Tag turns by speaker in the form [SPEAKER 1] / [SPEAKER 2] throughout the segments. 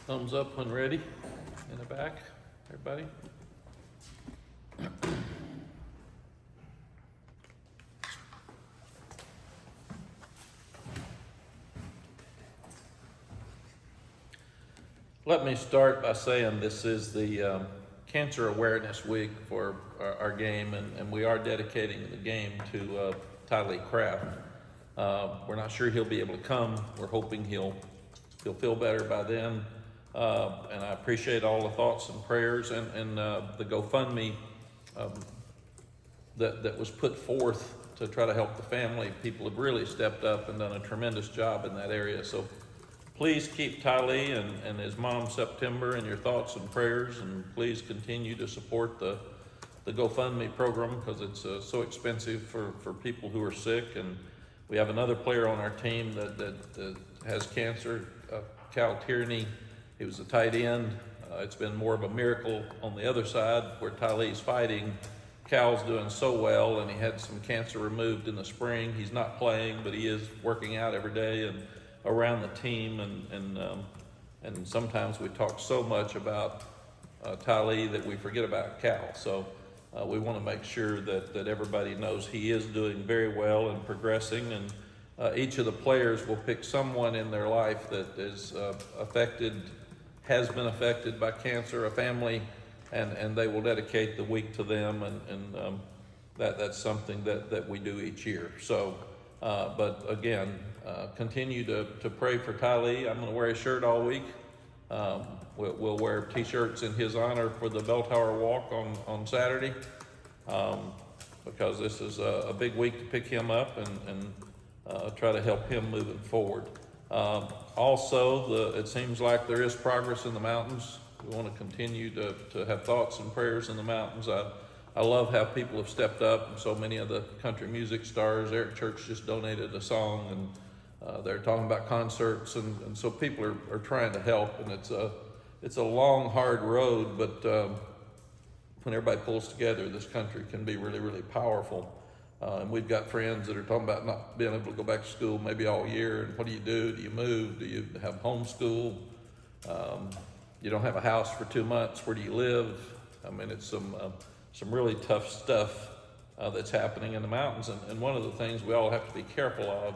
[SPEAKER 1] Thumbs up when ready. In the back, everybody. Let me start by saying this is the Cancer Awareness Week for our game, and we are dedicating the game to Tylee Craft. We're not sure he'll be able to come. We're hoping he'll feel better by then. And I appreciate all the thoughts and prayers and the GoFundMe that was put forth to try to help the family. People have really stepped up and done a tremendous job in that area. So please keep Tylee and his mom September in your thoughts and prayers, and please continue to support the GoFundMe program because it's so expensive for people who are sick. And we have another player on our team that has cancer, Cal Tierney. He was a tight end. It's been more of a miracle on the other side where Tylee's fighting. Cal's doing so well, and he had some cancer removed in the spring. He's not playing, but he is working out every day and around the team. And sometimes we talk so much about Tylee that we forget about Cal. So we want to make sure that everybody knows he is doing very well and progressing. And each of the players will pick someone in their life that is has been affected by cancer, a family, and they will dedicate the week to them, and that's something that we do each year. So, but again, continue to pray for Tylee. I'm going to wear his shirt all week. We'll wear t-shirts in his honor for the Bell Tower Walk on Saturday, because this is a big week to pick him up and try to help him moving forward. Also, it seems like there is progress in the mountains. We want to continue to have thoughts and prayers in the mountains. I love how people have stepped up, and so many of the country music stars. Eric Church just donated a song, and they're talking about concerts, and so people are trying to help. And it's a long, hard road, but when everybody pulls together, this country can be really, really powerful. And we've got friends that are talking about not being able to go back to school maybe all year. And what do? Do you move? Do you have homeschool? You don't have a house for 2 months. Where do you live? I mean, it's some really tough stuff that's happening in the mountains. And one of the things we all have to be careful of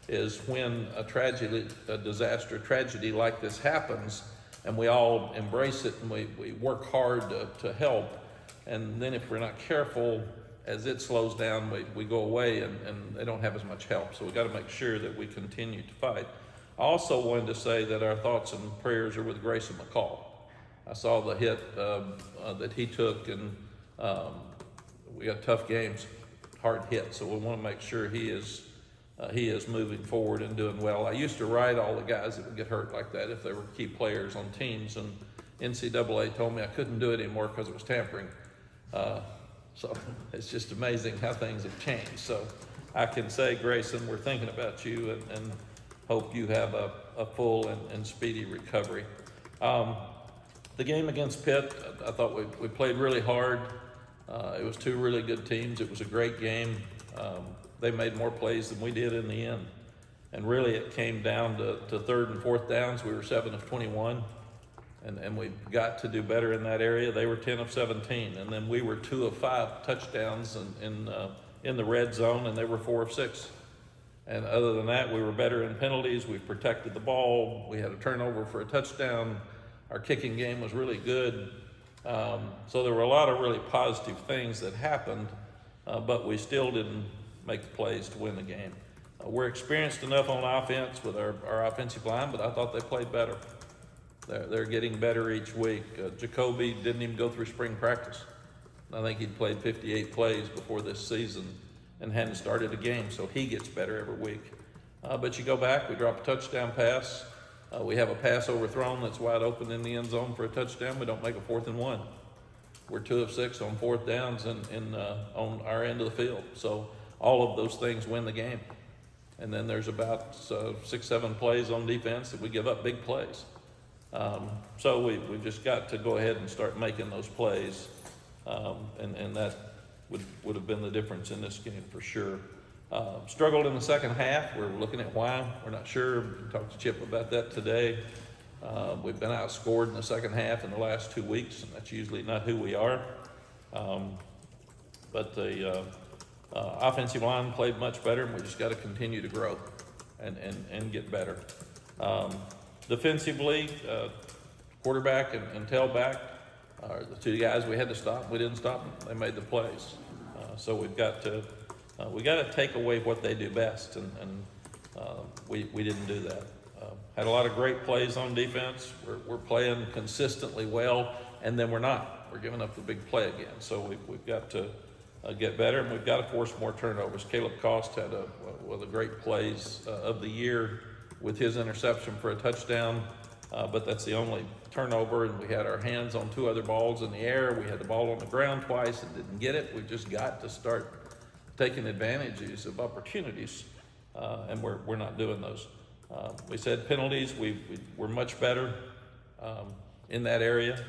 [SPEAKER 1] is when a tragedy like this happens, and we all embrace it and we work hard to help. And then if we're not careful, as it slows down, we go away and they don't have as much help. So we got to make sure that we continue to fight. I also wanted to say that our thoughts and prayers are with Grayson McCall. I saw the hit that he took, and we got tough games, hard hit. So we want to make sure he is moving forward and doing well. I used to write all the guys that would get hurt like that if they were key players on teams, and NCAA told me I couldn't do it anymore because it was tampering. So it's just amazing how things have changed. So I can say, Grayson, we're thinking about you and hope you have a full and speedy recovery. The game against Pitt, I thought we played really hard. It was two really good teams. It was a great game. They made more plays than we did in the end. And really it came down to third and fourth downs. We were 7 of 21. And we got to do better in that area. They were 10 of 17, and then we were 2 of 5 touchdowns in the red zone, and they were 4 of 6. And other than that, we were better in penalties. We protected the ball. We had a turnover for a touchdown. Our kicking game was really good. So there were a lot of really positive things that happened, but we still didn't make the plays to win the game. We're experienced enough on offense with our offensive line, but I thought they played better. They're getting better each week. Jacoby didn't even go through spring practice. I think he'd played 58 plays before this season and hadn't started a game, so he gets better every week. But you go back, we drop a touchdown pass. We have a pass overthrown that's wide open in the end zone for a touchdown. We don't make a 4th and 1. We're 2 of 6 on 4th downs on our end of the field. So all of those things win the game. And then there's about 6-7 plays on defense that we give up big plays. So we just got to go ahead and start making those plays, and that would have been the difference in this game for sure. Struggled in the second half. We're looking at why. We're not sure. We talked to Chip about that today. We've been outscored in the second half in the last 2 weeks, and that's usually not who we are. But the offensive line played much better, and we just got to continue to grow and get better. Defensively, quarterback and tailback are the two guys we had to stop. We didn't stop them. They made the plays. So we've got to take away what they do best, and we didn't do that. Had a lot of great plays on defense. We're playing consistently well, and then we're not. We're giving up the big play again. So we've got to get better, and we've got to force more turnovers. Caleb Cost had one of the great plays of the year with his interception for a touchdown, but that's the only turnover, and we had our hands on 2 other balls in the air. We had the ball on the ground twice and didn't get it. We've just got to start taking advantages of opportunities, and we're not doing those. We said penalties, we're much better in that area.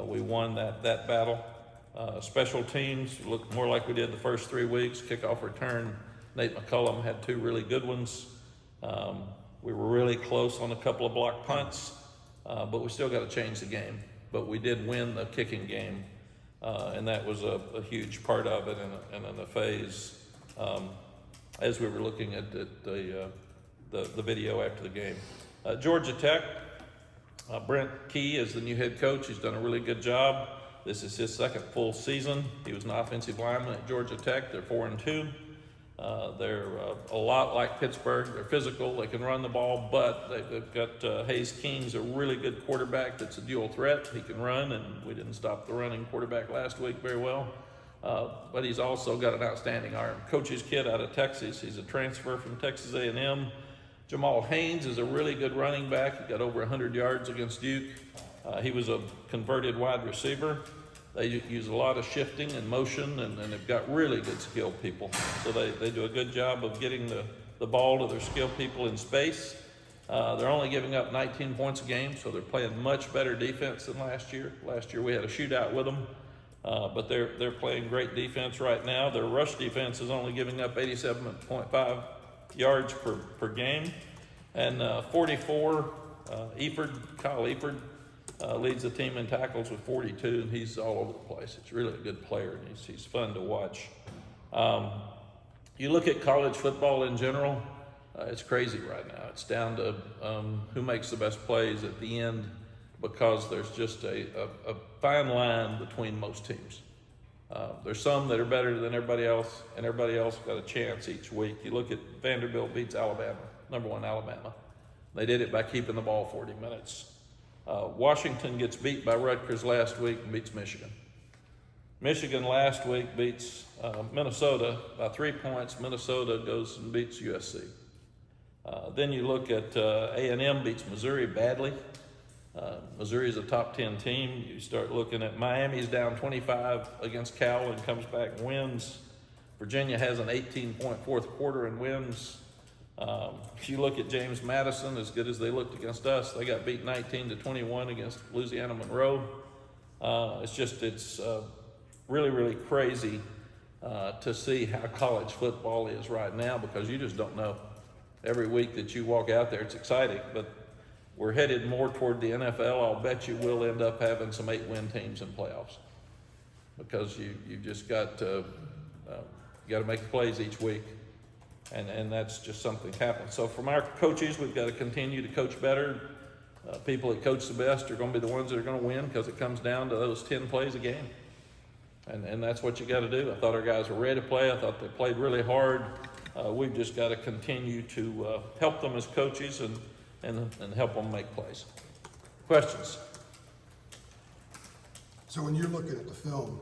[SPEAKER 1] We won that battle. Special teams looked more like we did the first 3 weeks. Kickoff return, Nate McCullum had 2 really good ones. We were really close on a couple of block punts, but we still got to change the game. But we did win the kicking game, and that was a huge part of it, and in the phase as we were looking at the video after the game. Georgia Tech, Brent Key is the new head coach. He's done a really good job. This is his second full season. He was an offensive lineman at Georgia Tech. They're 4-2. They're a lot like Pittsburgh. They're physical. They can run the ball, but they've got Hayes King's a really good quarterback that's a dual threat. He can run, and we didn't stop the running quarterback last week very well. But he's also got an outstanding arm. Coach's kid out of Texas. He's a transfer from Texas A&M. Jamal Haynes is a really good running back. He got over 100 yards against Duke. He was a converted wide receiver. They use a lot of shifting and motion, and they've got really good skilled people. So they do a good job of getting the ball to their skilled people in space. They're only giving up 19 points a game, so they're playing much better defense than last year. Last year we had a shootout with them, but they're playing great defense right now. Their rush defense is only giving up 87.5 yards per game. And 44, Kyle Eford, leads the team in tackles with 42, and he's all over the place. He's really a good player, and he's fun to watch. You look at college football in general, it's crazy right now. It's down to who makes the best plays at the end, because there's just a fine line between most teams. There's some that are better than everybody else, and everybody else got a chance each week. You look at Vanderbilt beats Alabama, #1 Alabama. They did it by keeping the ball 40 minutes. Washington gets beat by Rutgers last week and beats Michigan. Michigan last week beats Minnesota by 3 points. Minnesota goes and beats USC. Then you look at A&M beats Missouri badly. Missouri is a top 10 team. You start looking at Miami's down 25 against Cal and comes back and wins. Virginia has an 18-point fourth quarter and wins. If you look at James Madison, as good as they looked against us, they got beat 19-21 against Louisiana Monroe. It's really, really crazy to see how college football is right now, because you just don't know. Every week that you walk out there, it's exciting, but we're headed more toward the NFL. I'll bet you we'll end up having some 8-win teams in playoffs, because you've just got to make the plays each week. And that's just something happens. So from our coaches, we've got to continue to coach better. People that coach the best are going to be the ones that are going to win, because it comes down to those 10 plays a game. And that's what you got to do. I thought our guys were ready to play. I thought they played really hard. We've just got to continue to help them as coaches and help them make plays. Questions?
[SPEAKER 2] So when you're looking at the film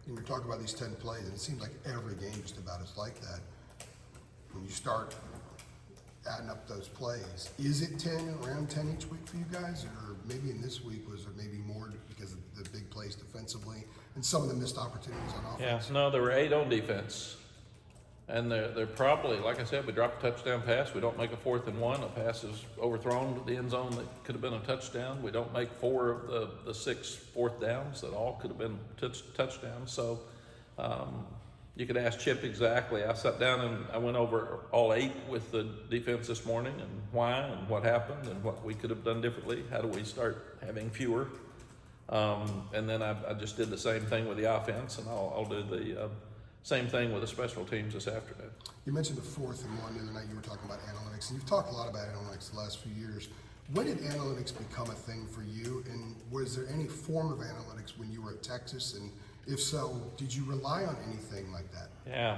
[SPEAKER 2] and you're talking about these 10 plays, and it seems like every game just about is like that, when you start adding up those plays, is it around 10 each week for you guys? Or maybe in this week, was there maybe more because of the big plays defensively and some of the missed opportunities on offense?
[SPEAKER 1] Yeah, no, there were 8 on defense. And they're probably, like I said, we dropped a touchdown pass. We don't make a 4th and 1. A pass is overthrown to the end zone that could have been a touchdown. We don't make 4 of the 6 fourth downs that all could have been touchdowns. So You could ask Chip exactly. I sat down and I went over all 8 with the defense this morning and why and what happened and what we could have done differently. How do we start having fewer? And then I just did the same thing with the offense, and I'll do the same thing with the special teams this afternoon.
[SPEAKER 2] You mentioned the 4th and 1 the other night. You were talking about analytics, and you've talked a lot about analytics the last few years. When did analytics become a thing for you, and was there any form of analytics when you were at Texas? And if so, did you rely on anything like that?
[SPEAKER 1] Yeah,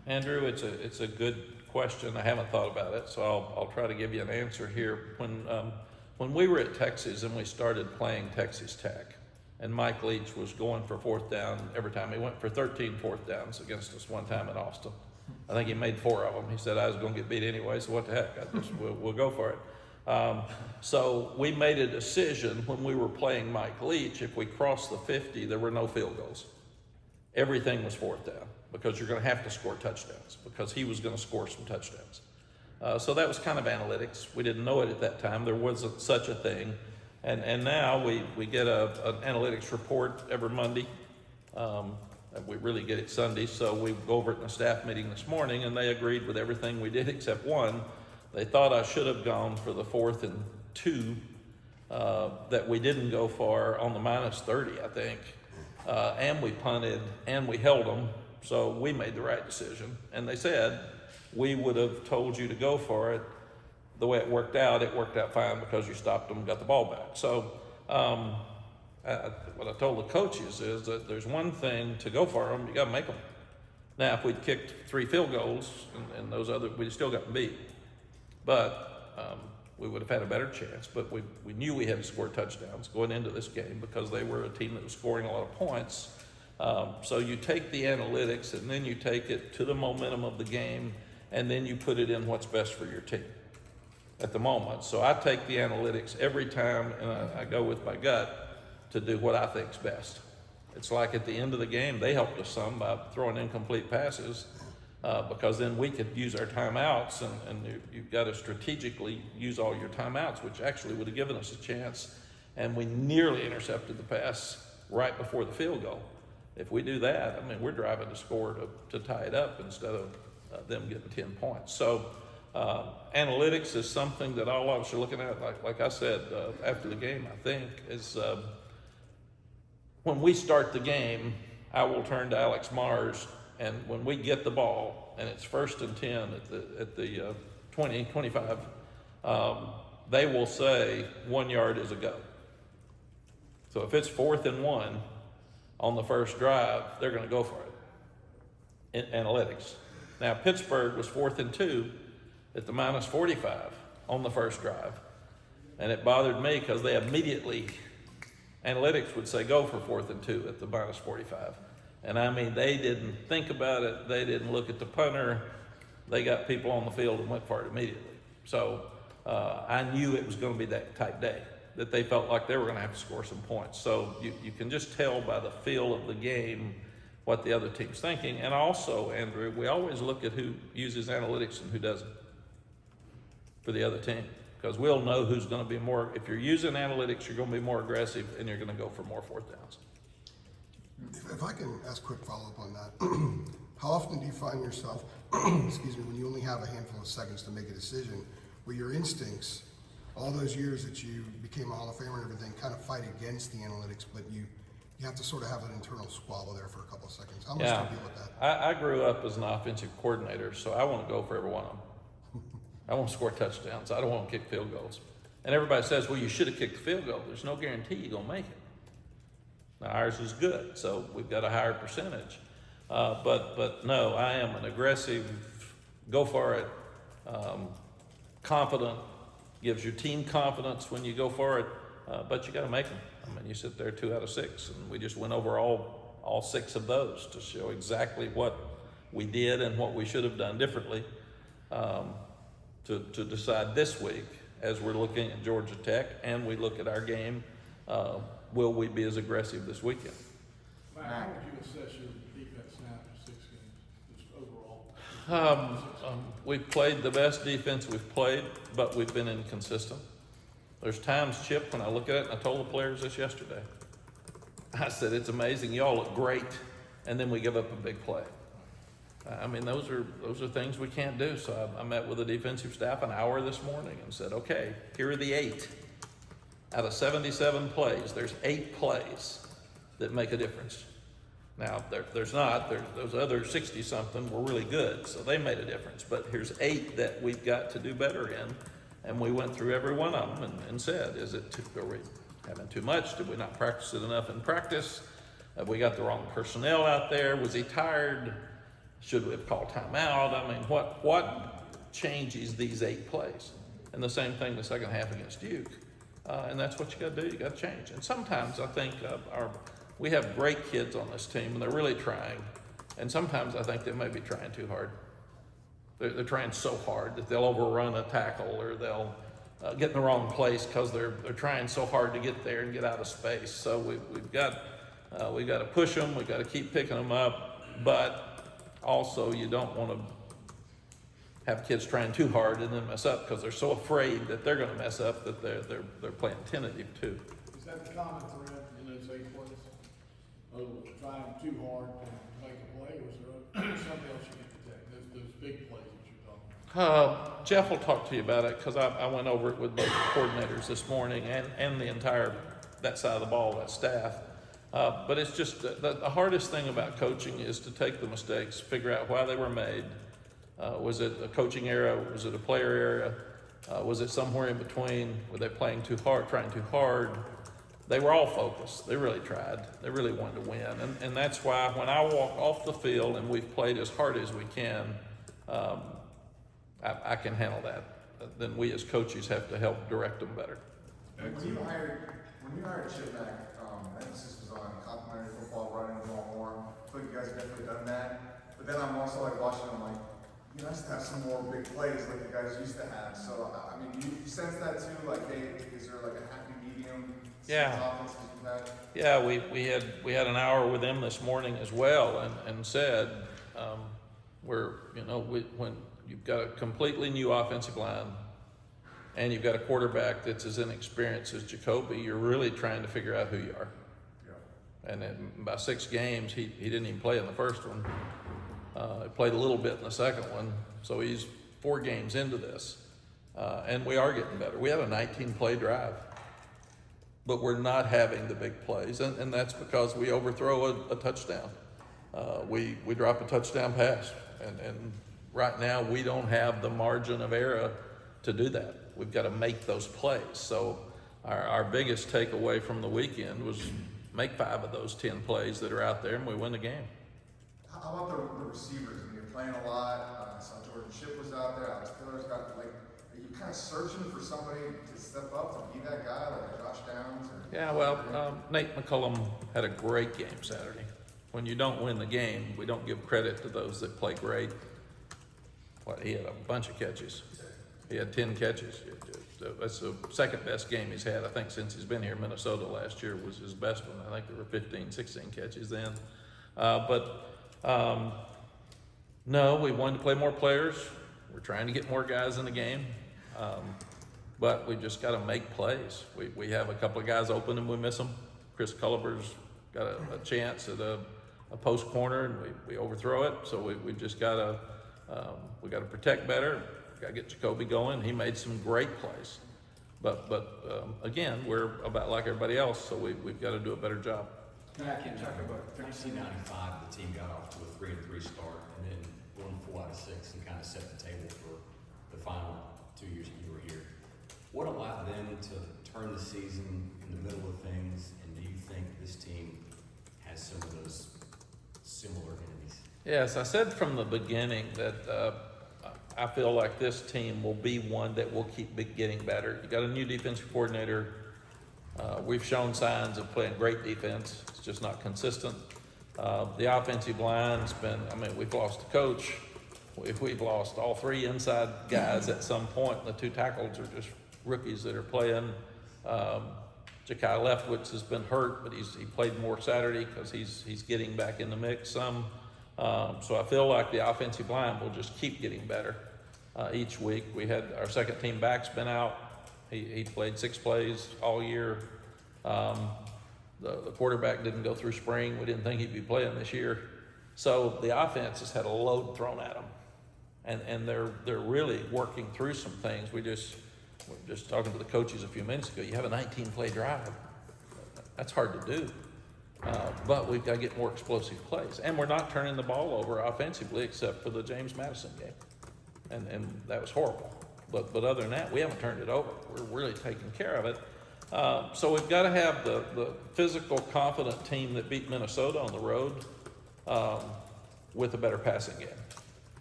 [SPEAKER 1] Andrew, it's a good question. I haven't thought about it, so I'll try to give you an answer here. When we were at Texas and we started playing Texas Tech, and Mike Leach was going for 4th down every time. He went for 13 4th downs against us one time in Austin. I think he made 4 of them. He said, I was going to get beat anyway, so what the heck? We'll go for it. So we made a decision when we were playing Mike Leach, if we crossed the 50, there were no field goals. Everything was 4th down because you're going to have to score touchdowns because he was going to score some touchdowns. So that was kind of analytics. We didn't know it at that time. There wasn't such a thing. And now we get an analytics report every Monday. We really get it Sunday. So we go over it in a staff meeting this morning, and they agreed with everything we did except one. They thought I should have gone for the 4th and 2 that we didn't go for on the -30, I think. And we punted and we held them. So we made the right decision. And they said, we would have told you to go for it. The way it worked out fine because you stopped them and got the ball back. So what I told the coaches is that there's one thing to go for them, you got to make them. Now, if we'd kicked 3 field goals and those other, we'd still gotten beat. But we would have had a better chance. But we knew we had to score touchdowns going into this game because they were a team that was scoring a lot of points. So you take the analytics and then you take it to the momentum of the game and then you put it in what's best for your team at the moment. So I take the analytics every time and I go with my gut to do what I think's best. It's like at the end of the game, they helped us some by throwing incomplete passes because then we could use our timeouts and you've got to strategically use all your timeouts, which actually would have given us a chance. And we nearly intercepted the pass right before the field goal. If we do that, I mean, we're driving to score to tie it up instead of them getting 10 points. So analytics is something that all of us are looking at. Like I said after the game, I think is when we start the game, I will turn to Alex Mars, and when we get the ball and it's 1st and 10 at the 20, 25, they will say 1 yard is a go. So if it's 4th and 1 on the first drive, they're going to go for it in analytics. Now, Pittsburgh was 4th and 2 at the -45 on the first drive. And it bothered me because they immediately, analytics would say go for 4th and 2 at the -45. And I mean, they didn't think about it. They didn't look at the punter. They got people on the field and went for it immediately. So I knew it was going to be that type day, that they felt like they were going to have to score some points. So you can just tell by the feel of the game what the other team's thinking. And also, Andrew, we always look at who uses analytics and who doesn't for the other team. Because we'll know who's going to be more, if you're using analytics, you're going to be more aggressive and you're going to go for more 4th downs.
[SPEAKER 2] If I can ask a quick follow-up on that, how often do you find yourself, excuse me, when you only have a handful of seconds to make a decision, where your instincts, all those years that you became a Hall of Famer and everything, kind of fight against the analytics, but you have to sort of have an internal squabble there for a couple of seconds? How much do you deal with that?
[SPEAKER 1] I grew up as an offensive coordinator, so I want to go for every one of them. I want to score touchdowns. I don't want to kick field goals. And everybody says, well, you should have kicked the field goal. There's no guarantee you're going to make it. Now, ours is good, so we've got a higher percentage. But no, I am an aggressive, go for it, confident, gives your team confidence when you go for it, but you got to make them. I mean, you sit there 2 out of 6, and we just went over all 6 of those to show exactly what we did and what we should have done differently to decide this week as we're looking at Georgia Tech and we look at our game, will we be as aggressive this weekend?
[SPEAKER 3] Mack, how would you assess your defense now for 6 games, just overall?
[SPEAKER 1] We've played the best defense we've played, but we've been inconsistent. There's times, Chip, when I look at it, and I told the players this yesterday, I said, it's amazing, y'all look great, and then we give up a big play. I mean, those are things we can't do. So I met with the defensive staff an hour this morning and said, okay, here are the 8. Out of 77 plays, there's 8 plays that make a difference. Now, there's those other 60-something were really good, so they made a difference. But here's 8 that we've got to do better in. And we went through every one of them and said, are we having too much? Did we not practice it enough in practice? Have we got the wrong personnel out there? Was he tired? Should we have called timeout? I mean, what changes these 8 plays? And the same thing the second half against Duke. And that's what you got to do. You got to change. And sometimes I think we have great kids on this team, and they're really trying. And sometimes I think they may be trying too hard. They're trying so hard that they'll overrun a tackle, or they'll get in the wrong place because they're trying so hard to get there and get out of space. So we've got to push them. We've got to keep picking them up. But also, you don't want to have kids trying too hard and then mess up because they're so afraid that they're going to mess up that they're playing tentative too.
[SPEAKER 3] Is that the common thread in those 8 plays? Oh, trying too hard to make a play, or is there something else you can detect? Those big plays that you're talking about.
[SPEAKER 1] Jeff will talk to you about it because I went over it with both coordinators this morning and the entire that side of the ball, that staff. But it's just the hardest thing about coaching is to take the mistakes, figure out why they were made. Was it a coaching error? Was it a player error? Was it somewhere in between? Were they playing too hard, trying too hard? They were all focused. They really tried. They really wanted to win. And that's why when I walk off the field and we've played as hard as we can, I can handle that. Then we as coaches have to help direct them better.
[SPEAKER 4] When you hired Chip Mack, emphasis was on complementary football, running the ball more. I feel like you guys have definitely done that. But then I'm also like watching, I'm like, you guys have some more big plays like you guys used to have. So I mean, you sense that too? Like, hey, is there like a happy medium?
[SPEAKER 1] Yeah.
[SPEAKER 4] Offenses you've had?
[SPEAKER 1] Yeah, we had an hour with them this morning as well, and said when you've got a completely new offensive line and you've got a quarterback that's as inexperienced as Jacoby, you're really trying to figure out who you are. Yeah. And by 6 games, he didn't even play in the first one. He played a little bit in the second one, so he's 4 games into this. And we are getting better. We had a 19-play drive, but we're not having the big plays, and that's because we overthrow a touchdown. We drop a touchdown pass, and right now we don't have the margin of error to do that. We've got to make those plays. So our biggest takeaway from the weekend was make 5 of those 10 plays that are out there, and we win the game.
[SPEAKER 4] How about the receivers? I mean, you're playing a lot. So Jordan Shipp was out there. Alex Taylor's got, like, are you kind of searching for somebody to step up to be that guy, like a Josh Downs?
[SPEAKER 1] Yeah, well, Nate McCullum had a great game Saturday. When you don't win the game, we don't give credit to those that play great. He had a bunch of catches. He had 10 catches. That's the second best game he's had, I think, since he's been here. Minnesota last year was his best one. I think there were 15, 16 catches then. No, we wanted to play more players. We're trying to get more guys in the game. But we just got to make plays. We have a couple of guys open and we miss them. Chris Culliver's got a chance at a post corner and we overthrow it. So we just got to protect better. Got to get Jacoby going. He made some great plays. But again, we're about like everybody else, so we've got to do a better job.
[SPEAKER 5] Mack, in 1995, the team got off to a 3-3 start and then won 4 out of 6 and kind of set the table for the final 2 years that you were here. What allowed them to turn the season in the middle of things, and do you think this team has some of those similar enemies?
[SPEAKER 1] Yes, I said from the beginning that I feel like this team will be one that will keep getting better. You got a new defensive coordinator. We've shown signs of playing great defense. It's just not consistent. The offensive line's been, we've lost a coach. We've lost all 3 inside guys at some point. The 2 tackles are just rookies that are playing. Ja'Kai Leftwich has been hurt, but he played more Saturday because he's getting back in the mix some. So I feel like the offensive line will just keep getting better each week. We had our second team back's been out. He played 6 plays all year. The quarterback didn't go through spring. We didn't think he'd be playing this year. So the offense has had a load thrown at them, and they're really working through some things. We were just talking to the coaches a few minutes ago. You have a 19-play drive. That's hard to do. But we've got to get more explosive plays. And we're not turning the ball over offensively except for the James Madison game. And that was horrible. But other than that, we haven't turned it over. We're really taking care of it. So we've got to have the physical, confident team that beat Minnesota on the road with a better passing game.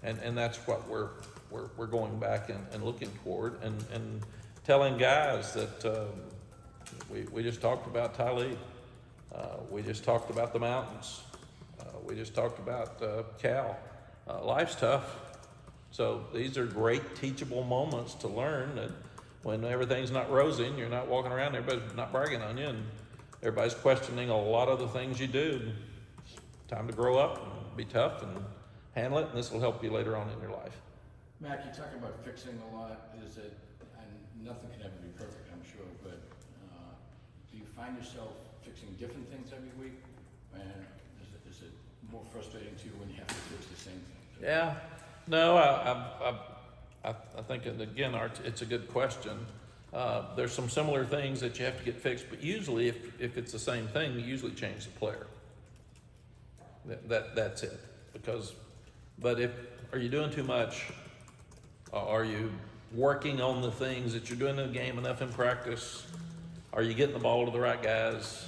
[SPEAKER 1] And that's what we're going back and looking toward and telling guys that we just talked about Tylee. We just talked about the mountains. We just talked about Cal. Life's tough. So these are great teachable moments to learn that when everything's not rosy and you're not walking around, everybody's not bragging on you, and everybody's questioning a lot of the things you do. It's time to grow up and be tough and handle it, and this will help you later on in your life.
[SPEAKER 3] Mack, you talk about fixing a lot. Is it, and nothing can ever be perfect, I'm sure, but do you find yourself fixing different things every week? And is it more frustrating to you when you have to fix the same thing?
[SPEAKER 1] Yeah, no, I think, and again, it's a good question. There's some similar things that you have to get fixed, but usually if it's the same thing, you usually change the player. That's it. But are you doing too much? Are you working on the things that you're doing in the game enough in practice? Are you getting the ball to the right guys?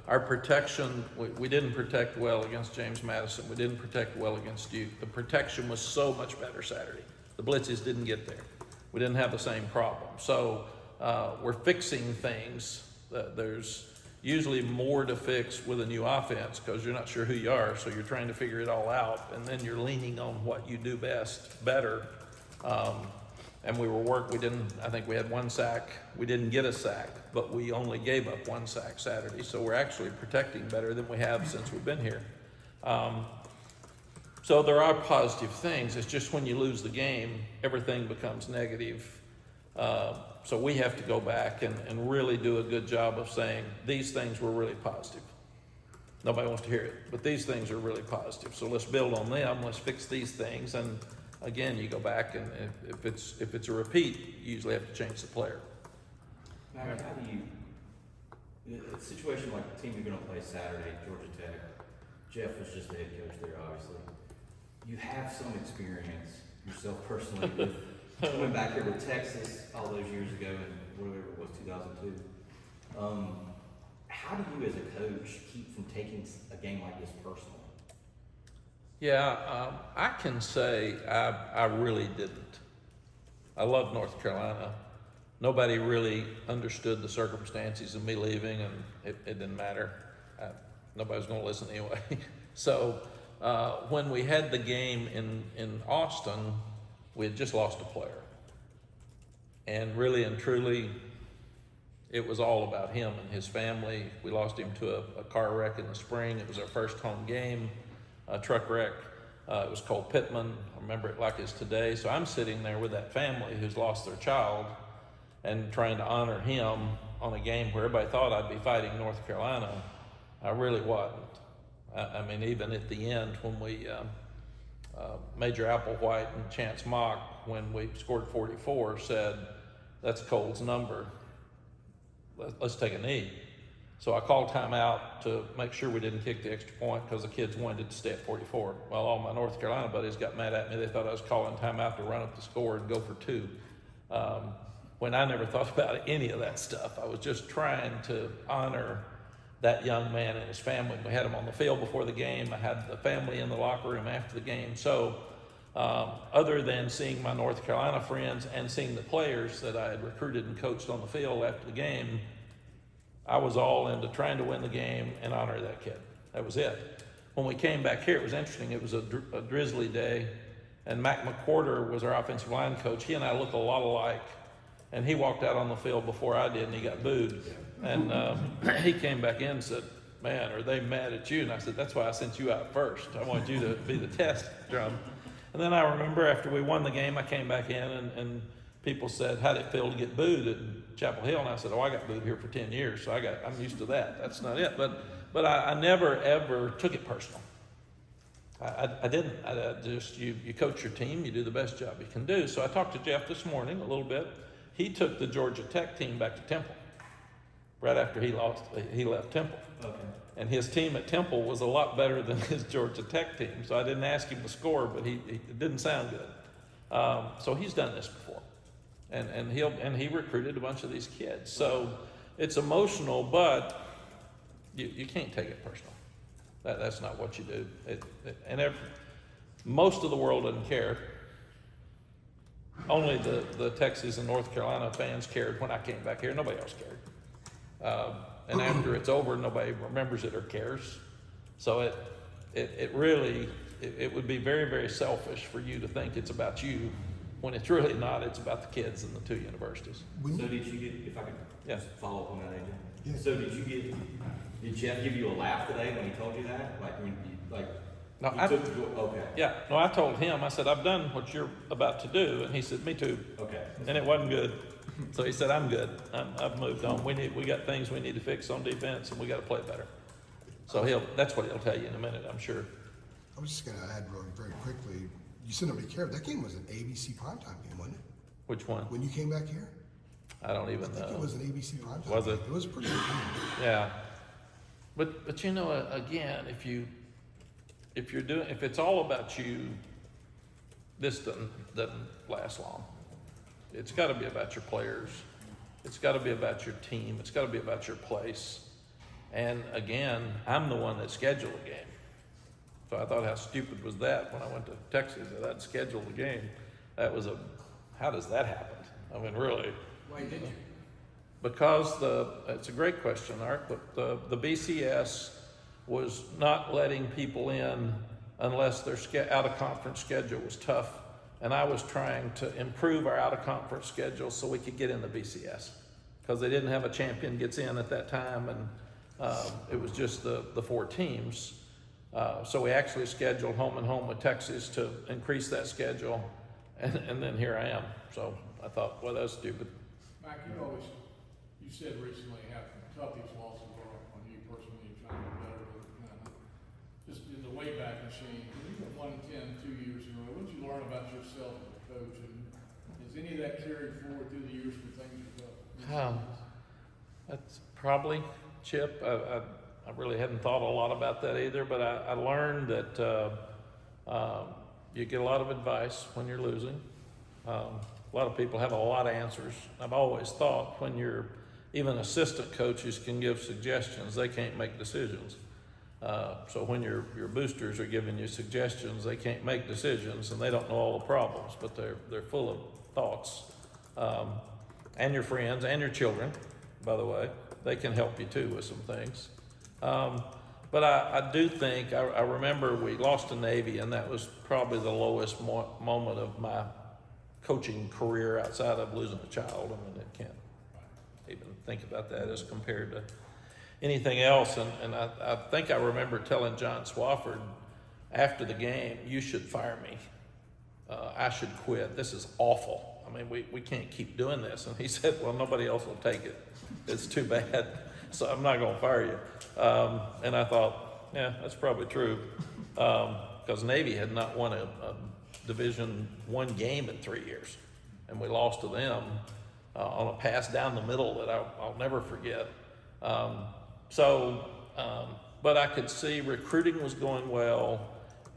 [SPEAKER 1] Our protection, we didn't protect well against James Madison. We didn't protect well against Duke. The protection was so much better Saturday. The blitzes didn't get there. We didn't have the same problem. So we're fixing things. There's usually more to fix with a new offense because you're not sure who you are, so you're trying to figure it all out, and then you're leaning on what you do best, better. And I think we had 1 sack. We didn't get a sack, but we only gave up 1 sack Saturday. So we're actually protecting better than we have since we've been here. So there are positive things. It's just when you lose the game, everything becomes negative. So we have to go back and really do a good job of saying these things were really positive. Nobody wants to hear it, but these things are really positive. So let's build on them. Let's fix these things. And again, you go back, and if it's a repeat, you usually have to change the player.
[SPEAKER 6] Mack, how do you, a situation like the team you're going to play Saturday, Georgia Tech, Jeff was just the head coach there, obviously. You have some experience yourself personally with coming back here to Texas all those years ago in whatever it was, 2002. How do you as a coach keep from taking a game like this personally?
[SPEAKER 1] Yeah, I can say I really didn't. I love North Carolina. Nobody really understood the circumstances of me leaving, and it didn't matter. Nobody was going to listen anyway. So when we had the game in Austin, we had just lost a player. And really and truly, it was all about him and his family. We lost him to a car wreck in the spring. It was our first home game. A truck wreck. It was Cole Pittman. I remember it like it's today. So I'm sitting there with that family who's lost their child and trying to honor him on a game where everybody thought I'd be fighting North Carolina. I really wasn't. I mean, even at the end when we, Major Applewhite and Chance Mack, when we scored 44, said, that's Cole's number. Let's take a knee. So I called timeout to make sure we didn't kick the extra point because the kids wanted to stay at 44. Well, all my North Carolina buddies got mad at me. They thought I was calling timeout to run up the score and go for 2. When I never thought about any of that stuff. I was just trying to honor that young man and his family. We had him on the field before the game. I had the family in the locker room after the game. So other than seeing my North Carolina friends and seeing the players that I had recruited and coached on the field after the game, I was all into trying to win the game and honor that kid. That was it. When we came back here, it was interesting. It was a drizzly day, and Mack McWhorter was our offensive line coach. He and I look a lot alike, and he walked out on the field before I did, and he got booed. And he came back in and said, man, are they mad at you? And I said, that's why I sent you out first. I wanted you to be the test drum. And then I remember after we won the game, I came back in, and people said, how'd it feel to get booed at Chapel Hill? And I said, I got booed here for 10 years, so I'm used to that. That's not it. But but I never ever took it personal. I didn't. I just, you coach your team, you do the best job you can do. So I talked to Jeff this morning a little bit. He took the Georgia Tech team back to Temple right after he left Temple.
[SPEAKER 6] Okay.
[SPEAKER 1] And his team at Temple was a lot better than his Georgia Tech team. So I didn't ask him to score, but it didn't sound good. So he's done this before. And he recruited a bunch of these kids. So it's emotional, but you can't take it personal. That's not what you do. Most of the world doesn't care. Only the Texas and North Carolina fans cared when I came back here. Nobody else cared. And after it's over, nobody remembers it or cares. So it really would be very, very selfish for you to think it's about you when it's really not. It's about the kids and the two universities.
[SPEAKER 6] So did you get, if I could just follow up on that, AJ?
[SPEAKER 2] Yeah.
[SPEAKER 6] So did Jeff give you a laugh today when he told you that? Like when you,
[SPEAKER 1] No,
[SPEAKER 6] okay.
[SPEAKER 1] Yeah, no, I told him, I said, I've done what you're about to do. And he said, me too.
[SPEAKER 6] Okay.
[SPEAKER 1] And it wasn't good. So he said, I'm good. I've moved on. We got things we need to fix on defense, and we got to play better. So that's what he'll tell you in a minute, I'm sure.
[SPEAKER 2] I was just gonna add really very quickly, you said nobody cared. That game was an ABC primetime game, wasn't it?
[SPEAKER 1] Which one?
[SPEAKER 2] When you came back here?
[SPEAKER 1] I don't even
[SPEAKER 2] I think it
[SPEAKER 1] know.
[SPEAKER 2] was an ABC primetime
[SPEAKER 1] Was it?
[SPEAKER 2] game. It was a pretty good game.
[SPEAKER 1] Yeah. But you know, again, if it's all about you, this doesn't last long. It's got to be about your players. It's got to be about your team. It's got to be about your place. And again, I'm the one that scheduled the game. So I thought, how stupid was that when I went to Texas that I'd schedule the game? How does that happen? I mean, really.
[SPEAKER 3] Why did you?
[SPEAKER 1] Because it's a great question, Art, but the BCS was not letting people in unless their out-of-conference schedule was tough. And I was trying to improve our out-of-conference schedule so we could get in the BCS. Because they didn't have a champion gets in at that time, and it was just the 4 teams. So we actually scheduled home and home with Texas to increase that schedule. And then here I am. So I thought, well, that's stupid.
[SPEAKER 7] Mack, you said recently how tough these losses are on you personally, trying to get better. Just in the Wayback Machine, you went 1-10 2 years in a row. What did you learn about yourself as a coach, and has any of that carried forward through the years for things you've done?
[SPEAKER 1] That's probably, Chip. I really hadn't thought a lot about that either, but I learned that you get a lot of advice when you're losing. A lot of people have a lot of answers. I've always thought when even assistant coaches can give suggestions, they can't make decisions. So when your boosters are giving you suggestions, they can't make decisions, and they don't know all the problems, but they're full of thoughts. And your friends and your children, by the way, they can help you too with some things. But I do think, I remember we lost to Navy, and that was probably the lowest moment of my coaching career outside of losing a child. I mean, I can't even think about that as compared to anything else. And I think I remember telling John Swafford after the game, you should fire me. I should quit. This is awful. I mean, we can't keep doing this. And he said, well, nobody else will take it. It's too bad. So I'm not going to fire you. And I thought, yeah, that's probably true. Because Navy had not won a Division I game in 3 years. And we lost to them on a pass down the middle that I'll never forget. But I could see recruiting was going well,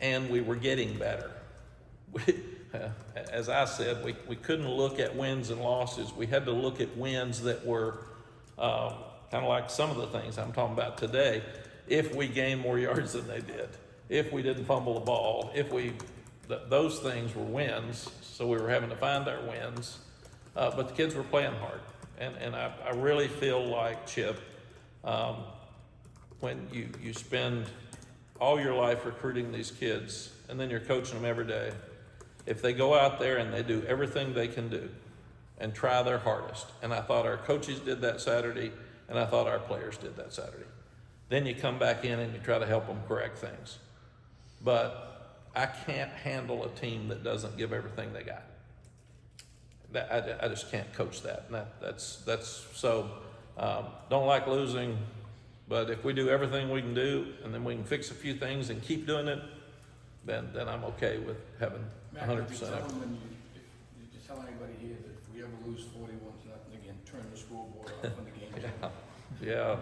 [SPEAKER 1] and we were getting better. As I said, we couldn't look at wins and losses. We had to look at wins that were kind of like some of the things I'm talking about today. If we gained more yards than they did, if we didn't fumble the ball, those things were wins. So we were having to find our wins, but the kids were playing hard. And I really feel like, Chip, when you spend all your life recruiting these kids, and then you're coaching them every day, if they go out there and they do everything they can do and try their hardest, and I thought our coaches did that Saturday, and I thought our players did that Saturday, then you come back in and you try to help them correct things. But I can't handle a team that doesn't give everything they got. I just can't coach that. And that's so. Don't like losing, But if we do everything we can do, and then we can fix a few things and keep doing it, then I'm okay with having
[SPEAKER 3] Mack,
[SPEAKER 1] 100%
[SPEAKER 3] if you tell
[SPEAKER 1] effort.
[SPEAKER 3] them when if you just tell anybody here that if we ever lose 41-0 again, turn the scoreboard off when the game's over.
[SPEAKER 1] Yeah,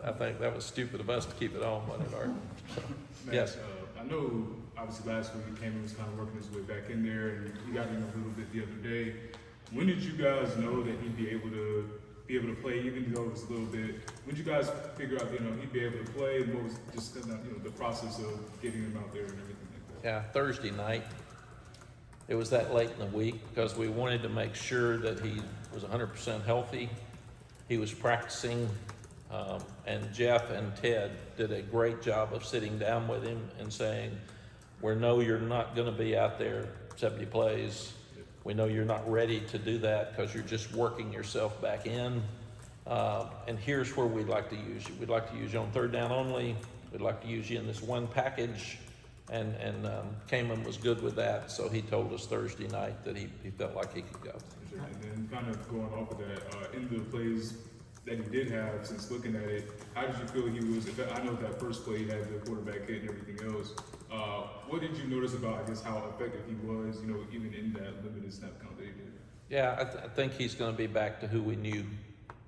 [SPEAKER 1] I think that was stupid of us to keep it on, wasn't it, Art? So,
[SPEAKER 8] Matt,
[SPEAKER 1] yes.
[SPEAKER 8] I know obviously last week Cameron was kind of working his way back in there, and he got in a little bit the other day. When did you guys know that he'd be able to play, even though it was a little bit? When did you guys figure out he'd be able to play, and what was just kind of the process of getting him out there and everything like that?
[SPEAKER 1] Yeah, Thursday night. It was that late in the week because we wanted to make sure that he was 100% healthy. He was practicing, and Jeff and Ted did a great job of sitting down with him and saying, we know you're not going to be out there 70 plays. We know you're not ready to do that because you're just working yourself back in. And here's where we'd like to use you. We'd like to use you on third down only. We'd like to use you in this one package. And Kamen was good with that, so he told us Thursday night that he felt like he could go.
[SPEAKER 8] And then kind of going off of that, in the plays that he did have, since looking at it, how did you feel he was? I know that first play he had the quarterback hit and everything else. What did you notice about, I guess, how effective he was, even in that limited snap count that he did?
[SPEAKER 1] Yeah, I think he's going to be back to who we knew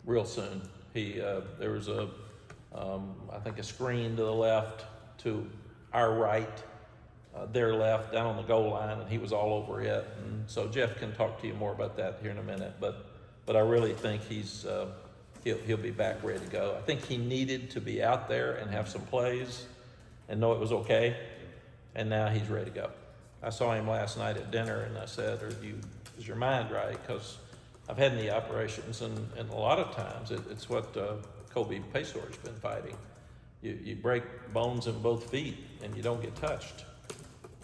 [SPEAKER 1] real soon. There was I think a screen to the left, to our right, their left, down on the goal line, and he was all over it. And so Jeff can talk to you more about that here in a minute. But I really think he'll be back ready to go. I think he needed to be out there and have some plays and know it was okay. And now he's ready to go. I saw him last night at dinner, and I said, is your mind right? Because I've had knee operations, and a lot of times it's what Kobe Paysor's been fighting. You break bones in both feet, and you don't get touched.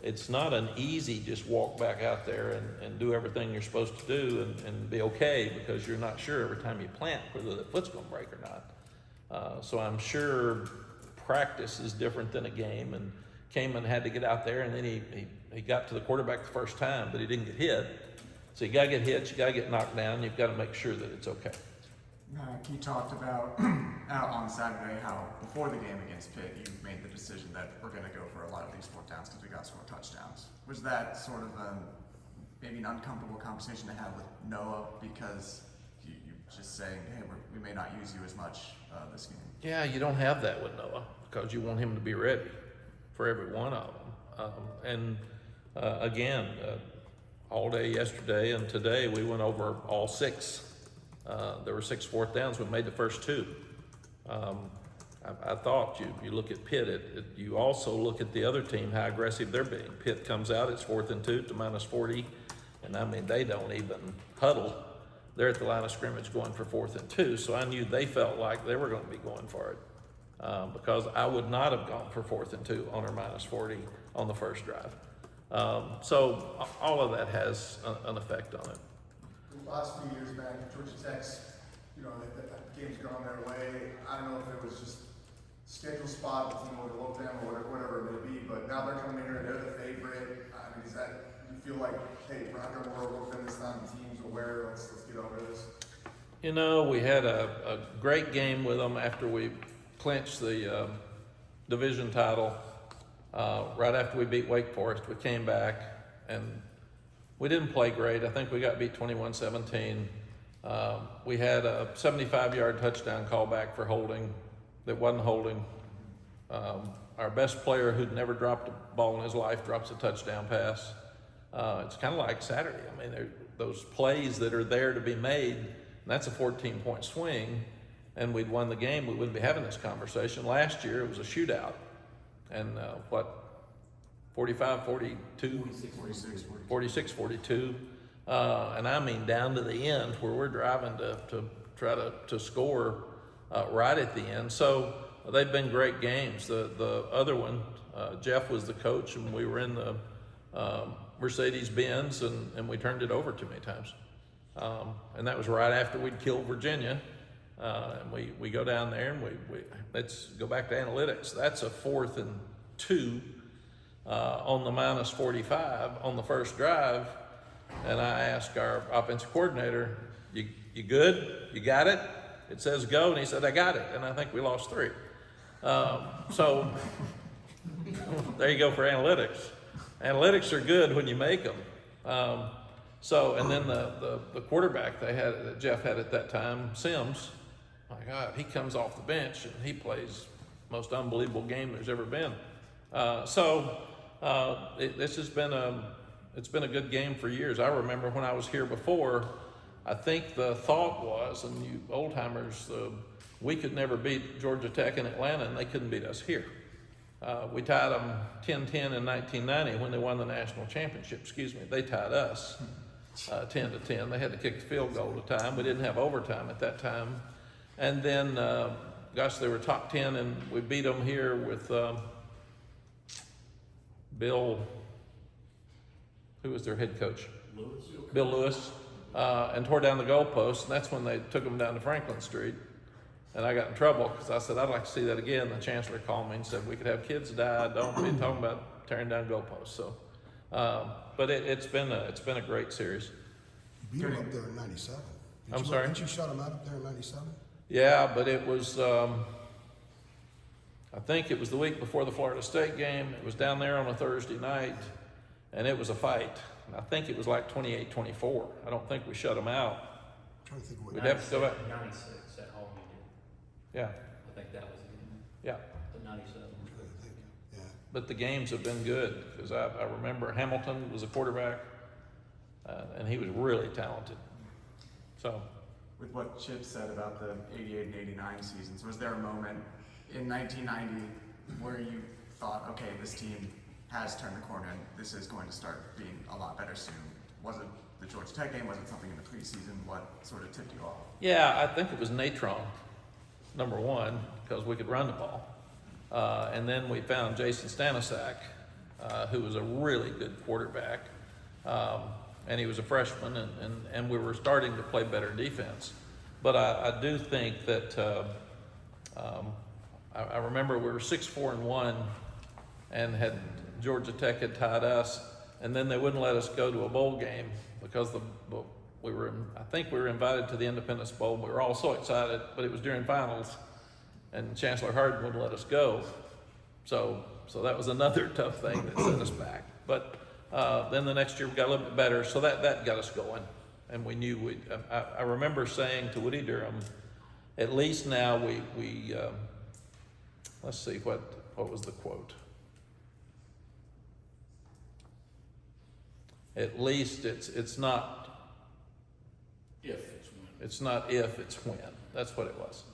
[SPEAKER 1] It's not an easy just walk back out there and do everything you're supposed to do and be okay, because you're not sure every time you plant whether the foot's going to break or not. So I'm sure practice is different than a game, and Kamen had to get out there, and then he got to the quarterback the first time, but he didn't get hit. So you got to get hit, you got to get knocked down, you've got to make sure that it's okay.
[SPEAKER 4] He talked about out on Saturday how before the game against Pitt, you made the decision that we're going to go for a lot of these fourth downs because we got to score touchdowns. Was that sort of maybe an uncomfortable conversation to have with Noah, because you're just saying, hey, we may not use you as much this game?
[SPEAKER 1] Yeah, you don't have that with Noah because you want him to be ready for every one of them. Again, all day yesterday and today we went over all six. There were 6 fourth downs. We made the first 2. I thought you look at Pitt, you also look at the other team, how aggressive they're being. Pitt comes out, it's 4th and 2 to -40, and I mean, they don't even huddle. They're at the line of scrimmage going for 4th and 2, so I knew they felt like they were going to be going for it, because I would not have gone for 4th and 2 on our -40 on the first drive. So all of that has an effect on it.
[SPEAKER 4] The last few years back, Georgia Tech's, that game's gone their way. I don't know if it was just schedule spot, the team overlooked them or whatever it may be, but now they're coming in here and they're the favorite. I mean, do you feel like, hey, we're not going to overlook them this time, the team's aware, let's get over this?
[SPEAKER 1] We had a great game with them after we clinched the division title. Right after we beat Wake Forest, we came back and we didn't play great. I think we got beat 21-17. We had a 75-yard touchdown call back for holding that wasn't holding. Our best player, who'd never dropped a ball in his life, drops a touchdown pass. It's kind of like Saturday. I mean, those plays that are there to be made, and that's a 14-point swing, and we'd won the game, we wouldn't be having this conversation. Last year, it was a shootout. And 45-42? 46-42. And I mean down to the end where we're driving to try to score right at the end. So they've been great games. The other one, Jeff was the coach, and we were in the Mercedes-Benz, and we turned it over too many times. And that was right after we'd killed Virginia. And we go down there, and we let's go back to analytics. That's a 4th and 2 on the -45 on the first drive. And I asked our offensive coordinator, you good? You got it? It says go, and he said, I got it, and I think we lost 3. So there you go for analytics. Analytics are good when you make them. And then the quarterback that Jeff had at that time, Sims, my God, he comes off the bench and he plays the most unbelievable game there's ever been. This has been it's been a good game for years. I remember when I was here before, I think the thought was, and you old timers, we could never beat Georgia Tech in Atlanta, and they couldn't beat us here. We tied them 10-10 in 1990 when they won the national championship. They tied us 10-10. They had to kick the field goal at a time. We didn't have overtime at that time. And then, they were top 10, and we beat them here with Bill, who was their head coach? Bill Lewis, and tore down the goalpost, and that's when they took them down to Franklin Street. And I got in trouble because I said, I'd like to see that again. The chancellor called me and said, we could have kids die. Don't be talking about tearing down goalposts. So, but it's been a great series.
[SPEAKER 2] You beat them up there in 97.
[SPEAKER 1] I'm sorry?
[SPEAKER 2] Didn't you shut them out up there in 97?
[SPEAKER 1] Yeah, but it was, I think it was the week before the Florida State game. It was down there on a Thursday night, and it was a fight. And I think it was like 28-24. I don't think we shut them out.
[SPEAKER 2] I'm trying to think of what.
[SPEAKER 1] We'd have to go back.
[SPEAKER 9] 96 at home you did.
[SPEAKER 1] Yeah,
[SPEAKER 9] I think that was
[SPEAKER 1] yeah.
[SPEAKER 9] the 97.
[SPEAKER 2] I'm trying to think. Yeah.
[SPEAKER 1] But the games have been good because I remember Hamilton was a quarterback, and he was really talented. So.
[SPEAKER 10] With what Chip said about the 88 and 89 seasons, was there a moment in 1990 where you thought, okay, this team has turned the corner and this is going to start being a lot better soon? Was it the Georgia Tech game? Was it something in the preseason? What sort of tipped you off?
[SPEAKER 1] Yeah, I think it was Natron, number one, because we could run the ball. And then we found Jason Stanisak, who was a really good quarterback. And he was a freshman, and we were starting to play better defense. But I do think that I remember we were 6-4-1, and had Georgia Tech had tied us, and then they wouldn't let us go to a bowl game because I think we were invited to the Independence Bowl. We were all so excited, but it was during finals, and Chancellor Hardin wouldn't let us go. So that was another tough thing that set us back. But then the next year we got a little bit better, so that got us going, and we knew I remember saying to Woody Durham, at least now we let's see what was the quote. At least it's not
[SPEAKER 3] If it's when.
[SPEAKER 1] it's not if, it's when. That's what it was.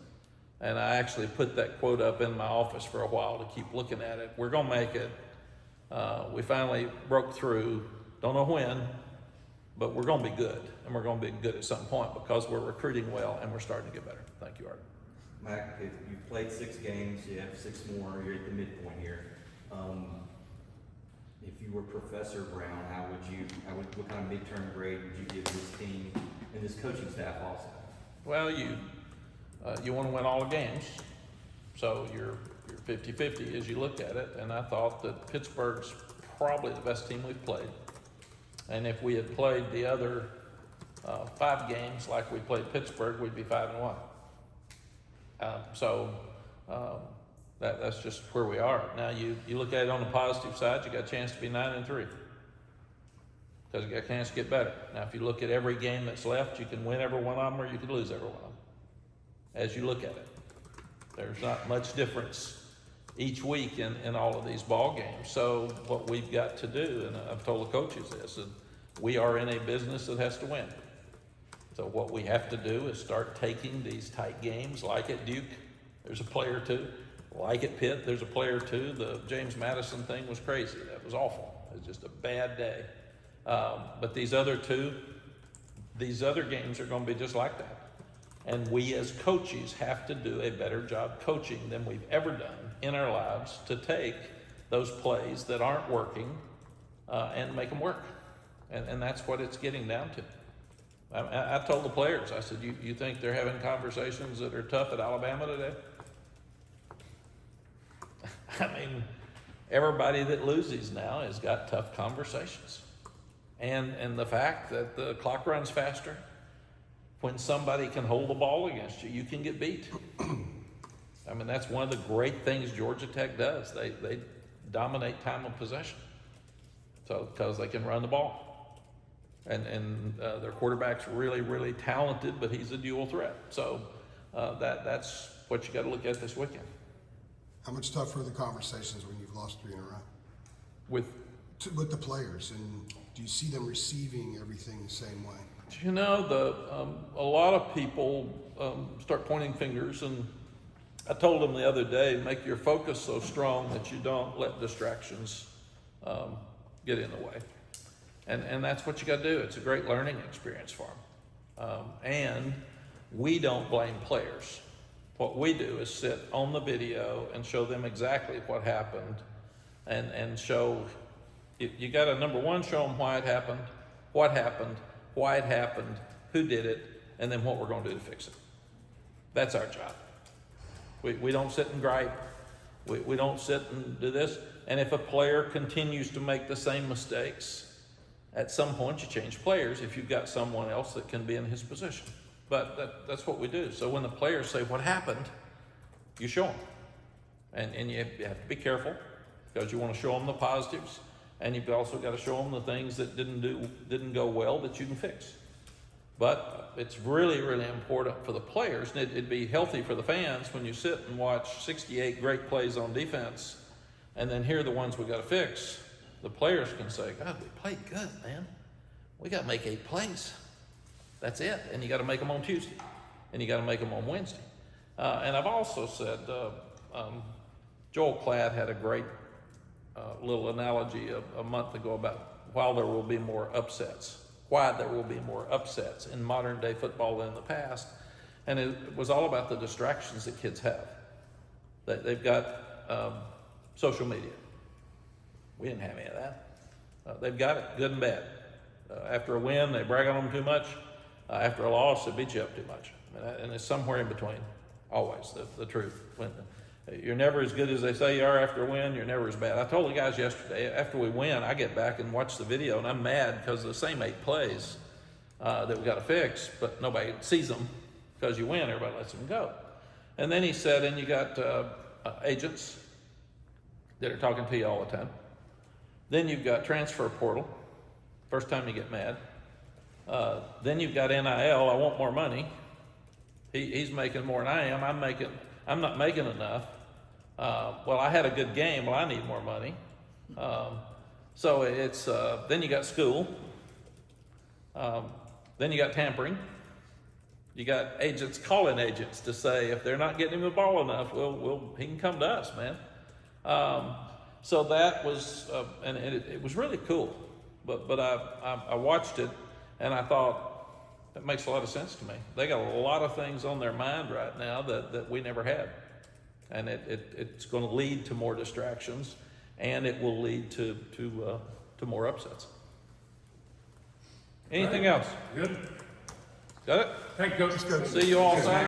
[SPEAKER 1] And I actually put that quote up in my office for a while to keep looking at it. We're gonna make it. We finally broke through, don't know when, but we're going to be good, and we're going to be good at some point because we're recruiting well and we're starting to get better. Thank you, Art.
[SPEAKER 6] Mack, if you've played 6 games, you have 6 more, you're at the midpoint here. If you were Professor Brown, what kind of midterm grade would you give this team and this coaching staff also?
[SPEAKER 1] Well, you want to win all the games, so you're 50-50 as you look at it, and I thought that Pittsburgh's probably the best team we've played. And if we had played the other 5 games like we played Pittsburgh, we'd be 5-1. That's just where we are. Now you look at it on the positive side, you got a chance to be 9-3 because you got a chance to get better. Now if you look at every game that's left, you can win every one of them or you could lose every one of them. As you look at it, there's not much difference each week in all of these ball games. So what we've got to do, and I've told the coaches this, and we are in a business that has to win. So what we have to do is start taking these tight games, like at Duke, there's a play or two. Like at Pitt, there's a play or two. The James Madison thing was crazy. That was awful. It was just a bad day. But these other games are going to be just like that. And we as coaches have to do a better job coaching than we've ever done in our lives to take those plays that aren't working and make them work. And that's what it's getting down to. I told the players, I said, you think they're having conversations that are tough at Alabama today? I mean, everybody that loses now has got tough conversations. And the fact that the clock runs faster, when somebody can hold the ball against you, you can get beat. I mean, that's one of the great things Georgia Tech does. They dominate time of possession. So, because they can run the ball. And their quarterback's really, really talented, but he's a dual threat. So that's what you got to look at this weekend.
[SPEAKER 2] How much tougher are the conversations when you've lost 3 in a row?
[SPEAKER 1] With
[SPEAKER 2] With the players, and do you see them receiving everything the same way?
[SPEAKER 1] You know, a lot of people start pointing fingers, and I told them the other day, make your focus so strong that you don't let distractions get in the way. And that's what you got to do. It's a great learning experience for them. And we don't blame players. What we do is sit on the video and show them exactly what happened, and show, you got to, number one, show them why it happened, what happened, why it happened, who did it, and then what we're going to do to fix it. That's our job. We don't sit and gripe. We don't sit and do this. And if a player continues to make the same mistakes, at some point you change players if you've got someone else that can be in his position. But that's what we do. So when the players say what happened, you show them. And you have to be careful, because you want to show them the positives, and you've also got to show them the things that didn't go well that you can fix. But it's really, really important for the players, and it'd be healthy for the fans when you sit and watch 68 great plays on defense, and then here are the ones we got to fix. The players can say, God, we played good, man. We got to make 8 plays. That's it. And you got to make them on Tuesday, and you got to make them on Wednesday. And I've also said, Joel Klatt had a great little analogy a month ago about why there will be more upsets in modern day football than in the past. And it was all about the distractions that kids have. They've got social media. We didn't have any of that. They've got it, good and bad. After a win, they brag on them too much. After a loss, they beat you up too much. And it's somewhere in between, always, the truth. When you're never as good as they say you are after a win, you're never as bad. I told the guys yesterday, after we win, I get back and watch the video, and I'm mad because the same 8 plays that we got to fix, but nobody sees them because you win, everybody lets them go. And then he said, and you got agents that are talking to you all the time. Then you've got transfer portal, first time you get mad. Then you've got NIL, I want more money. He's making more than I am, I'm not making enough. Well, I had a good game, well, I need more money. So it's, then you got school. Then you got tampering. You got agents calling agents to say, if they're not getting him the ball enough, he can come to us, man. So that was, and it was really cool. But I watched it, and I thought, that makes a lot of sense to me. They got a lot of things on their mind right now that we never had. And it's going to lead to more distractions, and it will lead to more upsets. Anything else?
[SPEAKER 8] Good.
[SPEAKER 1] Got it?
[SPEAKER 8] Thank you, Coach.
[SPEAKER 1] See you all Saturday.